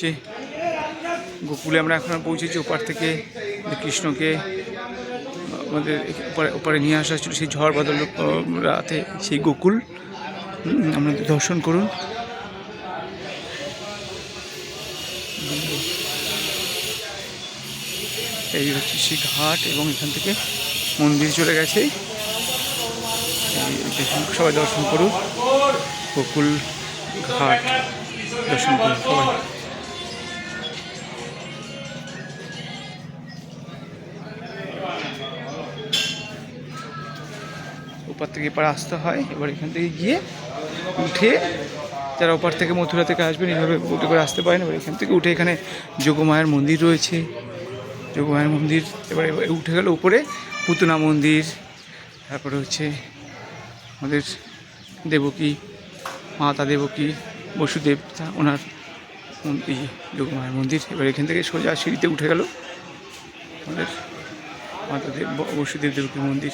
যে গোকুলে আমরা এখন পৌঁছেছি। ওপার থেকে কৃষ্ণকে আমাদের ওপারে নিয়ে আসা হচ্ছিল সেই ঝড় বাদল রাতে, সেই গোকুল আপনাদের দর্শন করুন। এই হচ্ছে সেই ঘাট এবং এখান থেকে মন্দির চলে গেছে। সবাই দর্শন করুন, গোকুল ঘাট দর্শন করুন সবাই। ওপার থেকে এপারে আসতে হয়। এবার এখান থেকে গিয়ে উঠে যারা ওপার থেকে মথুরা থেকে আসবেন এইভাবে উঠে করে আসতে পারেন। এবার এখান থেকে উঠে এখানে যোগমায়ার মন্দির রয়েছে, যোগমায়ার মন্দির। এবার উঠে গেল উপরে পুতনা মন্দির, তারপরে হচ্ছে আমাদের দেবকী মাতা দেবকী বসুদেব ওনার মন্দির, যোগমায়ার মন্দির। এবার এখান থেকে সোজা সিঁড়িতে উঠে গেল আমাদের মাতা বসুদেব দেবকী মন্দির।